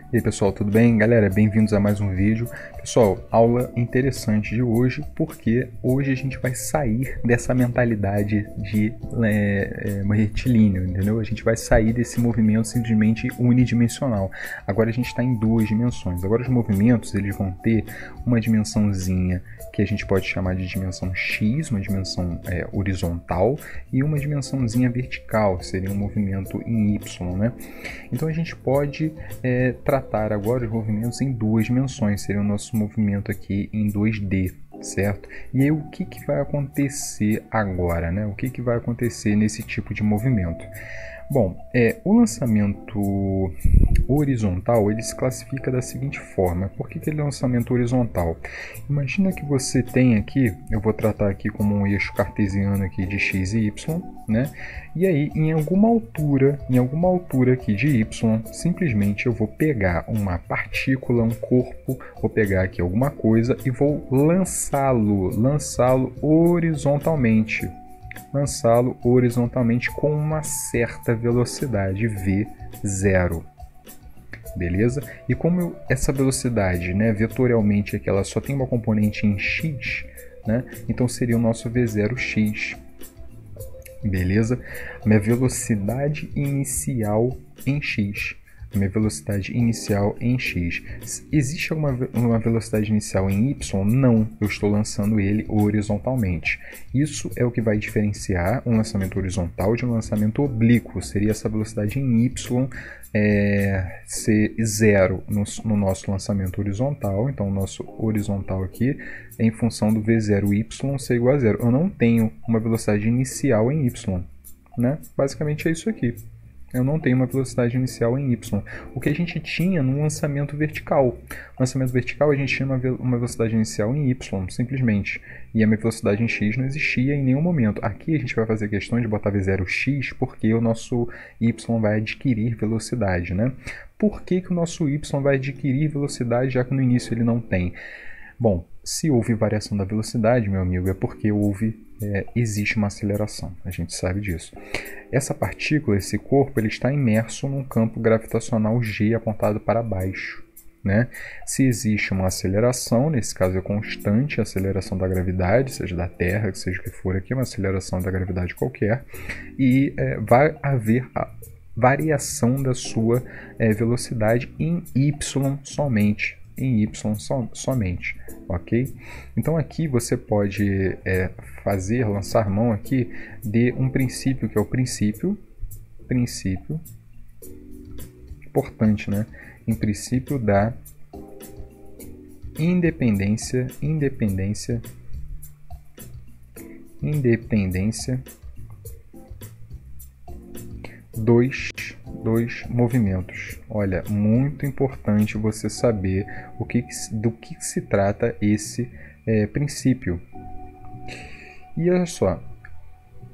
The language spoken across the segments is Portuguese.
E aí pessoal, tudo bem? Galera, bem-vindos a mais um vídeo. Pessoal, aula interessante de hoje, porque hoje a gente vai sair dessa mentalidade de retilíneo, entendeu? A gente vai sair desse movimento simplesmente unidimensional. Agora a gente está em duas dimensões. Agora os movimentos eles vão ter uma dimensãozinha que a gente pode chamar de dimensão X, uma dimensão horizontal, e uma dimensãozinha vertical, que seria um movimento em Y, né? Então a gente pode tratar agora os movimentos em duas dimensões, seria o nosso movimento aqui em 2D, certo? E aí o que vai acontecer agora, né? O que vai acontecer nesse tipo de movimento? Bom, o lançamento horizontal ele se classifica da seguinte forma. Por que ele é um lançamento horizontal? Imagina que você tem aqui, eu vou tratar aqui como um eixo cartesiano aqui de x e y, né? E aí em alguma altura aqui de y, simplesmente eu vou pegar uma partícula, um corpo, vou pegar aqui alguma coisa e vou lançá-lo horizontalmente. Com uma certa velocidade v0, beleza? E como essa velocidade, né, vetorialmente aqui ela só tem uma componente em x, né, então seria o nosso v0x, beleza? Minha velocidade inicial em x. Minha velocidade inicial em x. Existe uma velocidade inicial em y? Não, eu estou lançando ele horizontalmente. Isso é o que vai diferenciar um lançamento horizontal de um lançamento oblíquo. Seria essa velocidade em y ser zero no nosso lançamento horizontal. Então o nosso horizontal aqui é em função do v0y ser igual a zero. Eu não tenho uma velocidade inicial em y, né? Basicamente é isso aqui. Eu não tenho uma velocidade inicial em y. O que a gente tinha no lançamento vertical. No lançamento vertical a gente tinha uma velocidade inicial em y, simplesmente. E a minha velocidade em x não existia em nenhum momento. Aqui a gente vai fazer questão de botar v0x porque o nosso y vai adquirir velocidade, né? Por que o nosso y vai adquirir velocidade já que no início ele não tem? Bom, se houve variação da velocidade, meu amigo, é porque existe uma aceleração, a gente sabe disso. Essa partícula, esse corpo, ele está imerso num campo gravitacional G apontado para baixo, né? Se existe uma aceleração, nesse caso é constante a aceleração da gravidade, seja da Terra, que seja o que for aqui, uma aceleração da gravidade qualquer, e vai haver a variação da sua velocidade em y somente. Ok? Então aqui você pode lançar mão aqui de um princípio que é o princípio importante, né? Em princípio da independência dos movimentos. Olha, muito importante você saber do que se trata esse princípio. E olha só,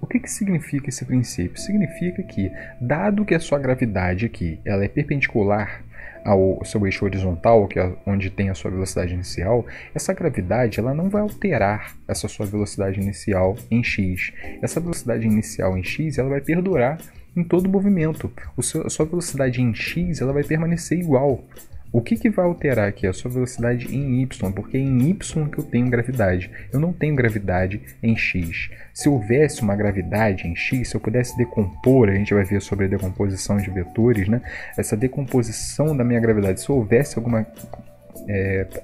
o que significa esse princípio? Significa que, dado que a sua gravidade aqui ela é perpendicular ao seu eixo horizontal, que é onde tem a sua velocidade inicial, essa gravidade ela não vai alterar essa sua velocidade inicial em x. Essa velocidade inicial em x ela vai perdurar em todo o movimento. A sua velocidade em x ela vai permanecer igual. O que vai alterar aqui? A sua velocidade em y, porque é em y que eu tenho gravidade. Eu não tenho gravidade em x. Se houvesse uma gravidade em x, se eu pudesse decompor, a gente vai ver sobre a decomposição de vetores, né? Essa decomposição da minha gravidade, se houvesse alguma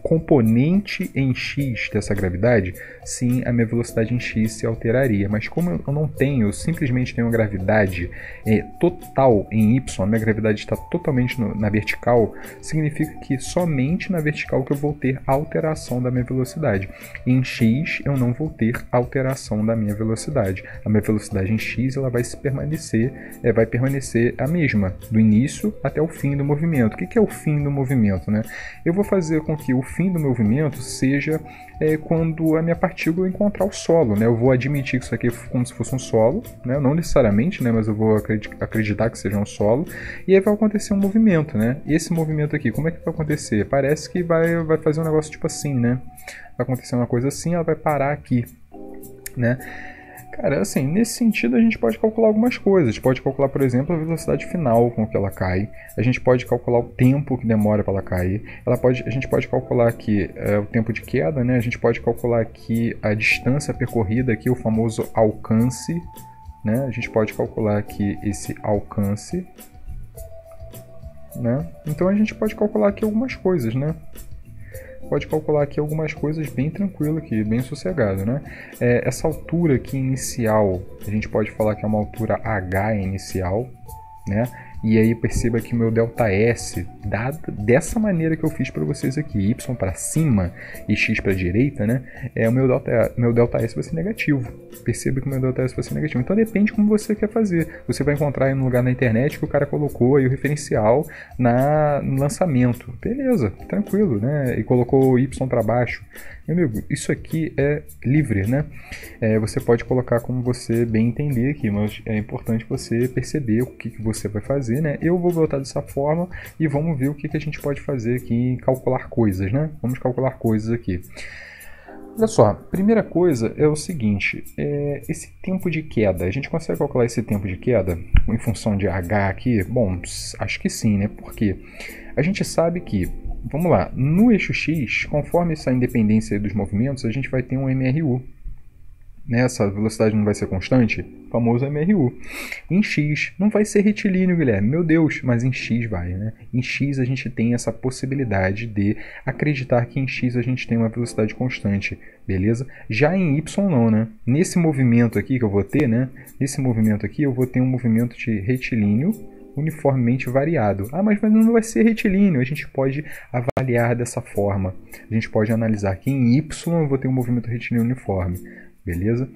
componente em x dessa gravidade, sim, a minha velocidade em x se alteraria. Mas como eu não tenho, eu simplesmente tenho a gravidade total em y, a minha gravidade está totalmente na vertical, significa que somente na vertical que eu vou ter alteração da minha velocidade. Em x eu não vou ter alteração da minha velocidade. A minha velocidade em x ela vai permanecer a mesma, do início até o fim do movimento. O que é o fim do movimento, né? Eu vou fazer com que o fim do movimento seja quando a minha partícula encontrar o solo, né? Eu vou admitir que isso aqui é como se fosse um solo, né? Não necessariamente, né? Mas eu vou acreditar que seja um solo, e aí vai acontecer um movimento, né? E esse movimento aqui, como é que vai acontecer? Parece que vai fazer um negócio tipo assim, né? Vai acontecer uma coisa assim, ela vai parar aqui, né? Cara, assim, nesse sentido a gente pode calcular algumas coisas. Pode calcular, por exemplo, a velocidade final com que ela cai. A gente pode calcular o tempo que demora para ela cair. A gente pode calcular aqui o tempo de queda, né? A gente pode calcular aqui a distância percorrida, aqui o famoso alcance, né? A gente pode calcular aqui esse alcance, né? Então a gente pode calcular aqui algumas coisas, né? Pode calcular aqui algumas coisas bem tranquilo aqui, bem sossegado, né? Essa altura aqui inicial, a gente pode falar que é uma altura H inicial, né? E aí perceba que o meu ΔS, dessa maneira que eu fiz para vocês aqui, Y para cima e X para a direita, né? O meu ΔS vai ser negativo. Perceba que o meu ΔS vai ser negativo. Então depende como você quer fazer. Você vai encontrar aí no lugar na internet que o cara colocou aí o referencial no lançamento. Beleza, tranquilo, né? E colocou Y para baixo. Meu amigo, isso aqui é livre, né? Você pode colocar como você bem entender aqui, mas é importante você perceber o que você vai fazer, né? Eu vou botar dessa forma e vamos ver o que a gente pode fazer aqui em calcular coisas, né? Vamos calcular coisas aqui. Olha só, primeira coisa é o seguinte, esse tempo de queda, a gente consegue calcular esse tempo de queda em função de H aqui? Bom, acho que sim, né? Por quê? A gente sabe que, vamos lá, no eixo X, conforme essa independência dos movimentos, a gente vai ter um MRU. Essa velocidade não vai ser constante? O famoso MRU. Em X não vai ser retilíneo, Guilherme. Meu Deus, mas em X vai, né? Em X a gente tem essa possibilidade de acreditar que em X a gente tem uma velocidade constante, beleza? Já em Y não, né? Nesse movimento aqui que eu vou ter, né? Nesse movimento aqui eu vou ter um movimento de retilíneo uniformemente variado. Ah, mas não vai ser retilíneo. A gente pode avaliar dessa forma. A gente pode analisar que em Y eu vou ter um movimento retilíneo uniforme. Beleza?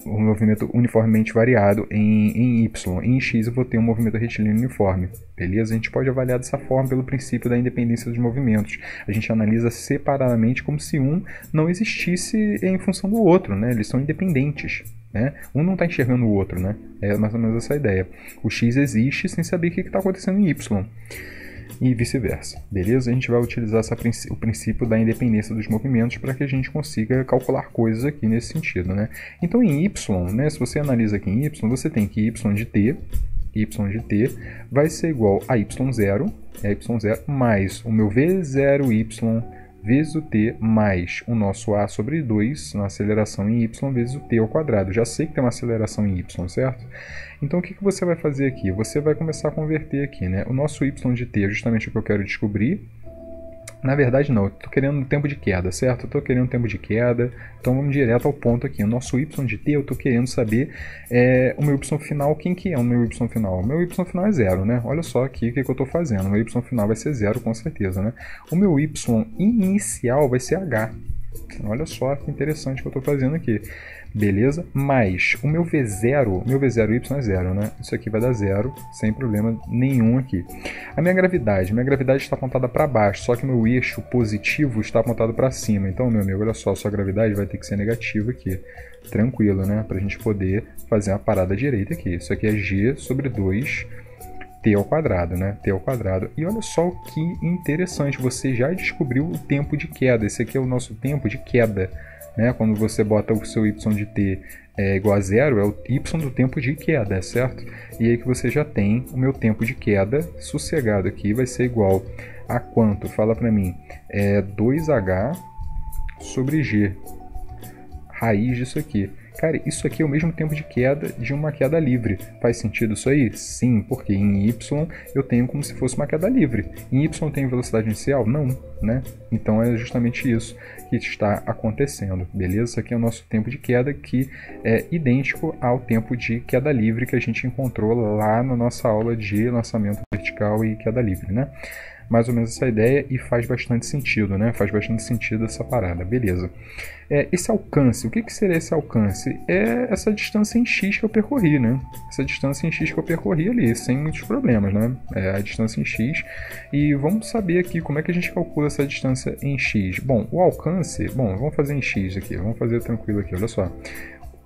Um movimento uniformemente variado em Y. Em X eu vou ter um movimento retilíneo uniforme. Beleza? A gente pode avaliar dessa forma pelo princípio da independência dos movimentos. A gente analisa separadamente como se um não existisse em função do outro, né? Eles são independentes. Né? Um não está enxergando o outro, né? É mais ou menos essa ideia. O X existe sem saber o que está acontecendo em Y. E vice-versa, beleza? A gente vai utilizar o princípio da independência dos movimentos para que a gente consiga calcular coisas aqui nesse sentido, né? Então em Y, né, se você analisa aqui em Y, você tem que y de t vai ser igual a y0, mais o meu v0y vezes o t mais o nosso a sobre 2 na aceleração em y vezes o t ao quadrado. Já sei que tem uma aceleração em y, certo? Então o que você vai fazer aqui? Você vai começar a converter aqui, né? O nosso y de t é justamente o que eu quero descobrir. Na verdade não, eu estou querendo um tempo de queda, certo? Eu estou querendo um tempo de queda, então vamos direto ao ponto aqui. O nosso y de t, eu estou querendo saber o meu y final, quem que é o meu y final? O meu y final é 0, né? Olha só aqui o que eu estou fazendo, o meu y final vai ser 0 com certeza, né? O meu y inicial vai ser h. Olha só que interessante que eu estou fazendo aqui. Beleza? Mas o meu V0y é 0, né? Isso aqui vai dar 0, sem problema nenhum aqui. A minha gravidade está apontada para baixo, só que o meu eixo positivo está apontado para cima. Então, meu amigo, olha só, a sua gravidade vai ter que ser negativa aqui. Tranquilo, né? Para a gente poder fazer uma parada direita aqui. Isso aqui é g sobre 2 t ao quadrado, né? T ao quadrado. E olha só que interessante, você já descobriu o tempo de queda. Esse aqui é o nosso tempo de queda. Né? Quando você bota o seu y de t igual a 0, é o y do tempo de queda, certo? E aí que você já tem o meu tempo de queda sossegado aqui, vai ser igual a quanto? Fala para mim. 2h sobre g. Raiz disso aqui. Cara, isso aqui é o mesmo tempo de queda de uma queda livre. Faz sentido isso aí? Sim, porque em y eu tenho como se fosse uma queda livre. Em y eu tenho velocidade inicial? Não, né? Então é justamente isso que está acontecendo, beleza? Isso aqui é o nosso tempo de queda, que é idêntico ao tempo de queda livre que a gente encontrou lá na nossa aula de lançamento vertical e queda livre, né? Mais ou menos essa ideia, e faz bastante sentido, né? Faz bastante sentido essa parada, beleza. Esse alcance, o que seria esse alcance? É essa distância em x que eu percorri, né? Essa distância em x que eu percorri ali, sem muitos problemas, né? A distância em x. E vamos saber aqui como é que a gente calcula essa distância em x. Bom, o alcance, vamos fazer em x aqui, vamos fazer tranquilo aqui, olha só.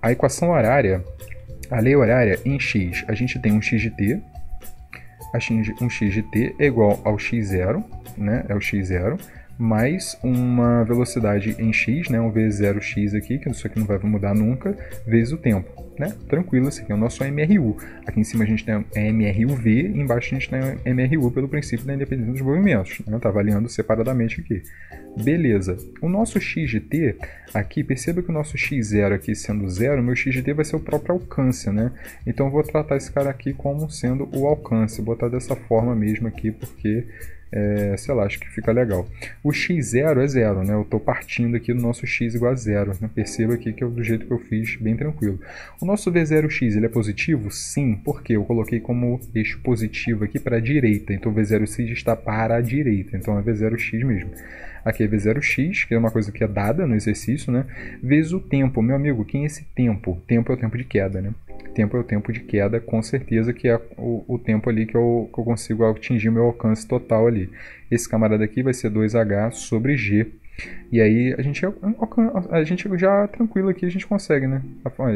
A equação horária, a lei horária em x, a gente tem um x de t, um x de t é igual ao x0, né? É o x0, mais uma velocidade em x, né, um v0x aqui, que isso aqui não vai mudar nunca, vezes o tempo, né? Tranquilo, esse aqui é o nosso MRU. Aqui em cima a gente tem MRUV e embaixo a gente tem MRU pelo princípio da independência dos movimentos, né? Tá avaliando separadamente aqui. Beleza. O nosso x de t, aqui, perceba que o nosso x0 aqui sendo 0, o meu x de t vai ser o próprio alcance, né? Então eu vou tratar esse cara aqui como sendo o alcance, vou botar dessa forma mesmo aqui, porque sei lá, acho que fica legal. O x0 é 0, né? Eu estou partindo aqui do nosso x igual a 0, né? Perceba aqui que é do jeito que eu fiz, bem tranquilo. O nosso v0x ele é positivo? Sim, porque eu coloquei como eixo positivo aqui para a direita, então o v0x está para a direita, então é v0x mesmo. Aqui é v0x, que é uma coisa que é dada no exercício, né? Vezes o tempo. Meu amigo, quem é esse tempo? Tempo é o tempo de queda, né? Tempo é o tempo de queda, com certeza que é o tempo ali que eu consigo atingir o meu alcance total ali. Esse camarada aqui vai ser 2h sobre g. E aí a gente já tranquilo aqui, a gente consegue, né?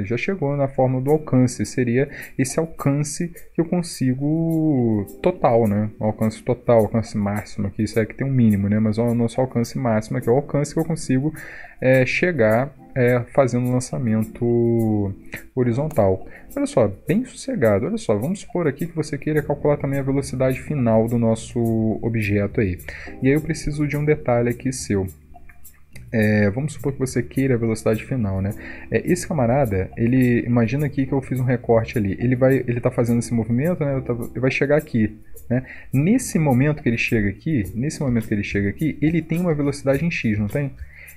Já chegou na fórmula do alcance, seria esse alcance que eu consigo total, né? Alcance total, alcance máximo aqui, isso aqui tem um mínimo, né? Mas o nosso alcance máximo aqui é o alcance que eu consigo chegar fazendo um lançamento horizontal. Olha só, bem sossegado. Olha só, vamos supor aqui que você queira calcular também a velocidade final do nosso objeto aí. E aí eu preciso de um detalhe aqui seu. Vamos supor que você queira a velocidade final, né? Esse camarada, ele imagina aqui que eu fiz um recorte ali. Ele está fazendo esse movimento, né? Ele vai chegar aqui, né? Nesse momento que ele chega aqui, ele tem uma velocidade em x, não tem?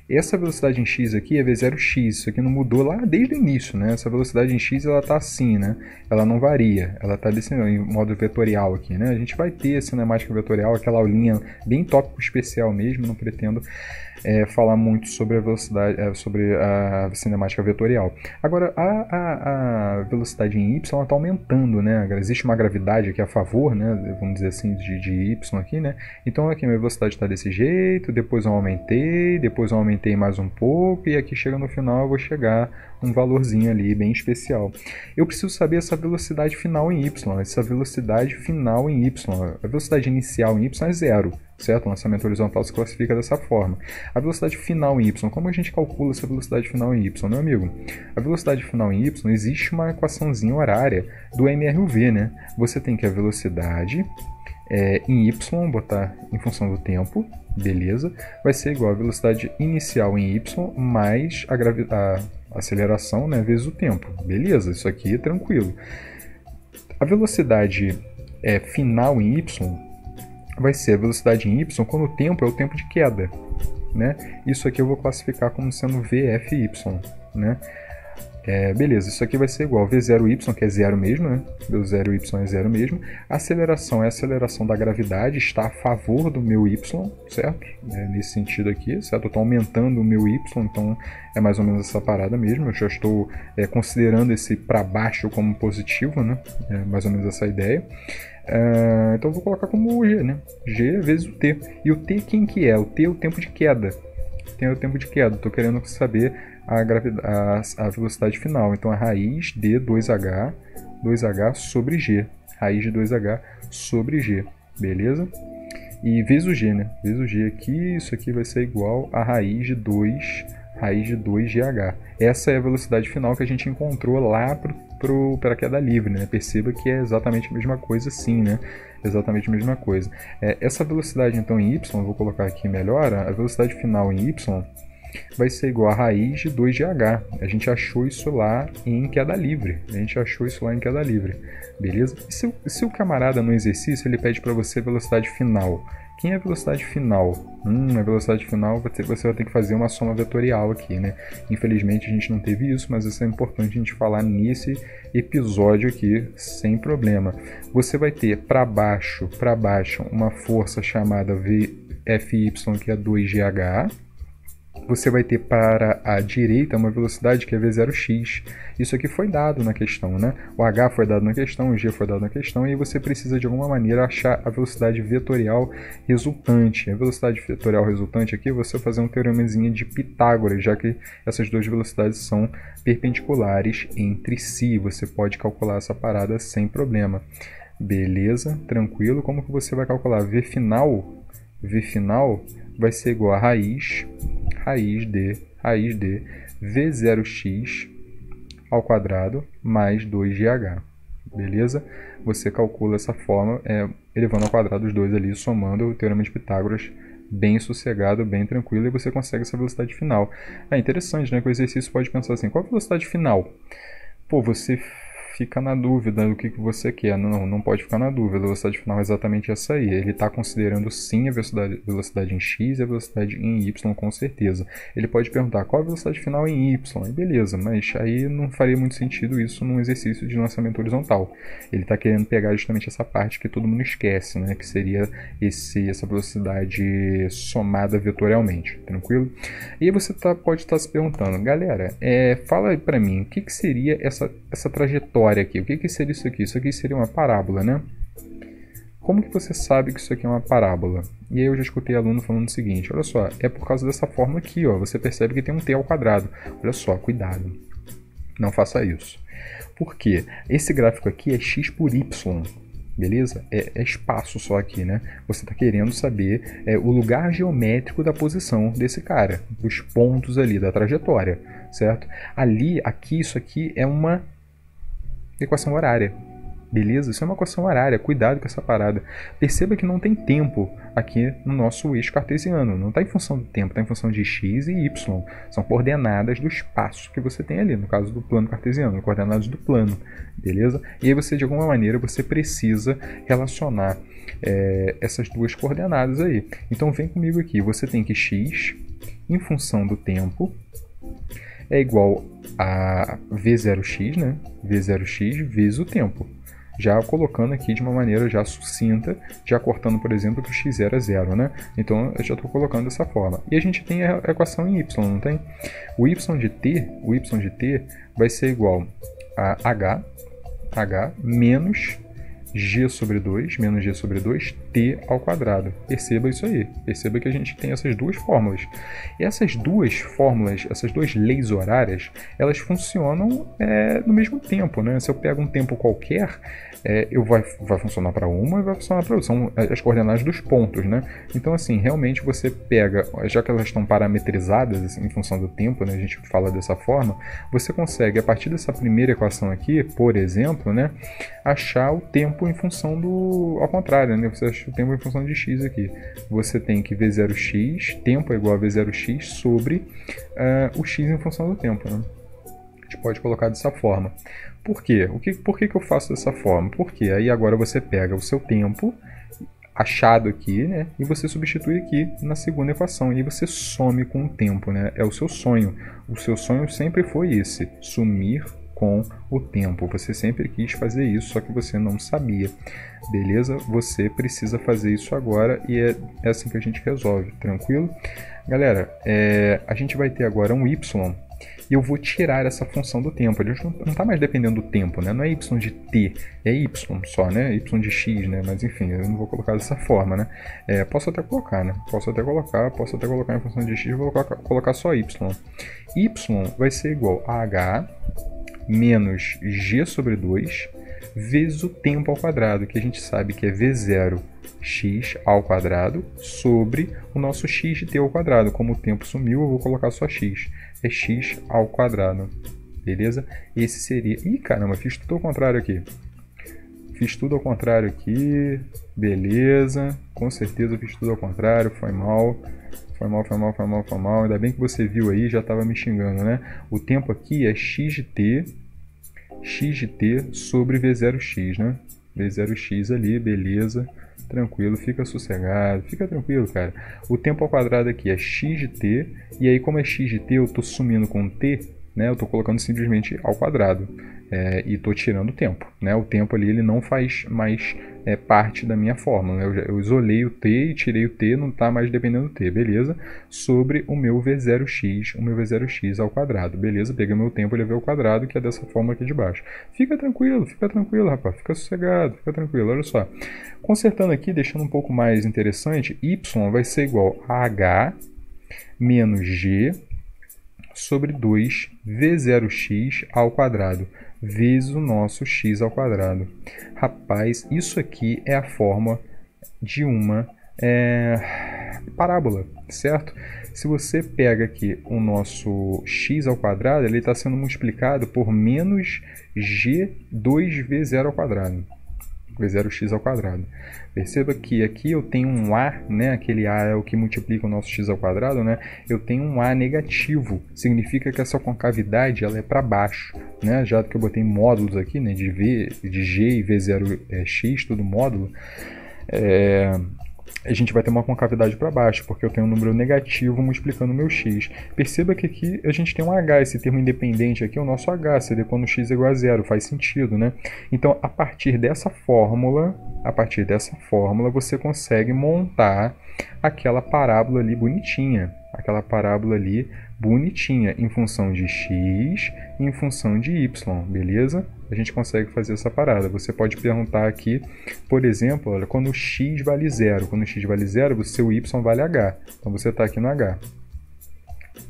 Essa velocidade em x aqui é v0x, isso aqui não mudou lá desde o início, né? Essa velocidade em x ela está assim, né? Ela não varia, ela está em modo vetorial aqui, né? A gente vai ter a cinemática vetorial, aquela aulinha bem tópico especial mesmo, não pretendo falar muito sobre a velocidade, sobre a cinemática vetorial. Agora, a velocidade em y está aumentando, né? Existe uma gravidade aqui a favor, né? Vamos dizer assim, de y aqui, né? Então aqui minha velocidade está desse jeito, depois eu aumentei mais um pouco, e aqui chega no final eu vou chegar um valorzinho ali bem especial. Eu preciso saber essa velocidade final em y, essa velocidade final em y. A velocidade inicial em y é 0, certo? O lançamento horizontal se classifica dessa forma. A velocidade final em y, como a gente calcula essa velocidade final em y, meu amigo? A velocidade final em y, existe uma equaçãozinha horária do MRUV, né? Você tem que a velocidade em y, botar em função do tempo, beleza, vai ser igual a velocidade inicial em y mais a aceleração, né, vezes o tempo, beleza, isso aqui é tranquilo. A velocidade final em y vai ser a velocidade em y quando o tempo é o tempo de queda, né? Isso aqui eu vou classificar como sendo VFY, né? Beleza, isso aqui vai ser igual a V0y, que é 0 mesmo, né? V0y é 0 mesmo. A aceleração é a aceleração da gravidade, está a favor do meu y, certo? Nesse sentido aqui, certo? Eu estou aumentando o meu y, então é mais ou menos essa parada mesmo. Eu já estou considerando esse para baixo como positivo, né? É mais ou menos essa ideia. Então eu vou colocar como G, né? G vezes o T. E o T quem que é? O T é o tempo de queda. Tem o tempo de queda, estou querendo saber a velocidade final. Então a raiz de 2h sobre g. Raiz de 2h sobre g. Beleza? E vezes o g, né? Vezes o g aqui, isso aqui vai ser igual a raiz de 2gh. Essa é a velocidade final que a gente encontrou lá para a queda livre, né? Perceba que é exatamente a mesma coisa sim, né? Exatamente a mesma coisa. Essa velocidade então em y, eu vou colocar aqui melhor, a velocidade final em y vai ser igual a raiz de 2gh. A gente achou isso lá em queda livre. Beleza? E se o camarada no exercício ele pede para você a velocidade final? Quem é a velocidade final? A velocidade final você vai ter que fazer uma soma vetorial aqui, né? Infelizmente a gente não teve isso, mas isso é importante a gente falar nesse episódio aqui, sem problema. Você vai ter para baixo uma força chamada VFY, que é 2gh. Você vai ter para a direita uma velocidade que é v0x. Isso aqui foi dado na questão, né? O h foi dado na questão, o g foi dado na questão, e aí você precisa de alguma maneira achar a velocidade vetorial resultante. A velocidade vetorial resultante aqui, você vai fazer um teoremazinho de Pitágoras, já que essas duas velocidades são perpendiculares entre si. Você pode calcular essa parada sem problema. Beleza? Tranquilo? Como que você vai calcular? V final vai ser igual a raiz de V0x ao quadrado mais 2gh. Beleza? Você calcula essa forma, elevando ao quadrado os dois ali, somando o Teorema de Pitágoras, bem sossegado, bem tranquilo, e você consegue essa velocidade final. É interessante, né? Que o exercício pode pensar assim, qual a velocidade final? Pô, você fica na dúvida do que você quer. Não pode ficar na dúvida. A velocidade final é exatamente essa aí. Ele está considerando sim a velocidade em x e a velocidade em y, com certeza. Ele pode perguntar qual a velocidade final em y, e beleza, mas aí não faria muito sentido isso num exercício de lançamento horizontal. Ele está querendo pegar justamente essa parte que todo mundo esquece, né? Que seria essa velocidade somada vetorialmente, tranquilo? E aí você pode estar se perguntando, galera, fala aí para mim, o que seria essa trajetória aqui? O que seria isso aqui? Isso aqui seria uma parábola, né? Como que você sabe que isso aqui é uma parábola? E aí eu já escutei aluno falando o seguinte, olha só, é por causa dessa forma aqui, ó, você percebe que tem um t ao quadrado. Olha só, cuidado, não faça isso. Por quê? Esse gráfico aqui é x por y, beleza? É espaço só aqui, né? Você está querendo saber o lugar geométrico da posição desse cara, dos pontos ali, da trajetória, certo? Aqui, isso aqui é uma equação horária, beleza? Isso é uma equação horária, cuidado com essa parada. Perceba que não tem tempo aqui no nosso eixo cartesiano, não está em função do tempo, está em função de x e y. São coordenadas do espaço que você tem ali, no caso do plano cartesiano, coordenadas do plano, beleza? E aí você, de alguma maneira, você precisa relacionar essas duas coordenadas aí. Então vem comigo aqui, você tem que x em função do tempo é igual a V0x, né? V0x vezes o tempo. Já colocando aqui de uma maneira já sucinta, já cortando, por exemplo, que o x0 é 0, né? Então, eu já estou colocando dessa forma. E a gente tem a equação em y, não tem? O y de t vai ser igual a h menos g sobre 2, t ao quadrado. Perceba isso aí. Perceba que a gente tem essas duas fórmulas. E essas duas fórmulas, essas duas leis horárias, elas funcionam no mesmo tempo, né? Se eu pego um tempo qualquer, vai funcionar para uma e vai funcionar para outra. São as coordenadas dos pontos, né? Então, assim, realmente você pega, já que elas estão parametrizadas assim, em função do tempo, né? A gente fala dessa forma, você consegue, a partir dessa primeira equação aqui, por exemplo, né? Achar o tempo em função ao contrário, né? Você acha o tempo em função de x aqui. Você tem que V0x, tempo é igual a V0x sobre o x em função do tempo, né? A gente pode colocar dessa forma. Por quê? Por que eu faço dessa forma? Porque aí agora você pega o seu tempo achado aqui, né? E você substitui aqui na segunda equação. E aí você some com o tempo, né? É o seu sonho. O seu sonho sempre foi esse, sumir com o tempo. Você sempre quis fazer isso, só que você não sabia. Beleza? Você precisa fazer isso agora e é assim que a gente resolve. Tranquilo? Galera, a gente vai ter agora um y e eu vou tirar essa função do tempo. A gente não está mais dependendo do tempo, né? Não é y de t, é y só, né? Y de x, né? Mas enfim, eu não vou colocar dessa forma, né? Posso até colocar, né? Posso até colocar em função de x, vou colocar só y. Y vai ser igual a h menos g sobre 2 vezes o tempo ao quadrado, que a gente sabe que é V0x ao quadrado sobre o nosso x de t ao quadrado. Como o tempo sumiu, eu vou colocar só x. É x ao quadrado. Beleza? Esse seria... Ih, caramba, fiz tudo ao contrário aqui. Beleza. Com certeza fiz tudo ao contrário. Foi mal. Ainda bem que você viu aí, já estava me xingando, né? O tempo aqui é x de t sobre V0x, né? V0x ali, beleza. Tranquilo, fica sossegado, fica tranquilo, cara. O tempo ao quadrado aqui é x de t, e aí como é x de t, eu estou sumindo com t, né? Eu estou colocando simplesmente ao quadrado. E estou tirando o tempo, né? O tempo ali ele não faz mais parte da minha fórmula, né? Eu isolei o t e tirei o t, não está mais dependendo do t, beleza? Sobre o meu V0x ao quadrado, beleza? Peguei o meu tempo e levei ao quadrado, que é dessa forma aqui de baixo. Fica tranquilo, rapaz, fica sossegado, fica tranquilo, olha só. Consertando aqui, deixando um pouco mais interessante, y vai ser igual a h menos g sobre 2 V0x ao quadrado, vezes o nosso x ao quadrado. Rapaz, isso aqui é a forma de uma parábola, certo? Se você pega aqui o nosso x ao quadrado, ele está sendo multiplicado por menos g2v0 ao quadrado. V0x ao quadrado. Perceba que aqui eu tenho um a, né? Aquele a é o que multiplica o nosso x ao quadrado, né? Eu tenho um a negativo, significa que essa concavidade ela é para baixo, né? Já que eu botei módulos aqui, né? De g e v0x, tudo módulo, a gente vai ter uma concavidade para baixo, porque eu tenho um número negativo multiplicando o meu x. Perceba que aqui a gente tem um h, esse termo independente aqui é o nosso h, seria quando x é igual a zero, faz sentido, né? Então, a partir dessa fórmula, você consegue montar aquela parábola ali bonitinha, em função de x e em função de y, beleza? A gente consegue fazer essa parada. Você pode perguntar aqui, por exemplo, olha, quando x vale zero. Quando x vale zero, o seu y vale h. Então, você está aqui no h.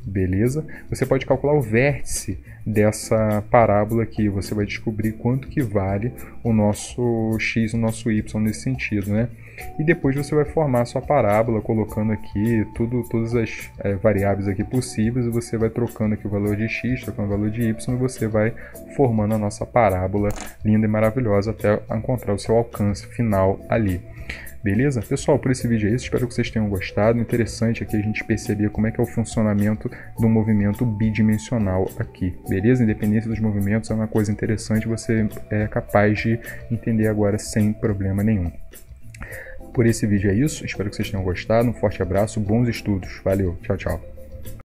Beleza? Você pode calcular o vértice dessa parábola aqui. Você vai descobrir quanto que vale o nosso x e o nosso y nesse sentido, né? E depois você vai formar a sua parábola colocando aqui todas as variáveis aqui possíveis, e você vai trocando aqui o valor de x, trocando o valor de y, e você vai formando a nossa parábola linda e maravilhosa até encontrar o seu alcance final ali. Beleza? Pessoal, por esse vídeo é isso. Espero que vocês tenham gostado. Interessante aqui a gente perceber como é que é o funcionamento do movimento bidimensional aqui. Beleza? Independência dos movimentos é uma coisa interessante, você é capaz de entender agora sem problema nenhum. Por esse vídeo é isso. Espero que vocês tenham gostado. Um forte abraço, bons estudos. Valeu, tchau, tchau.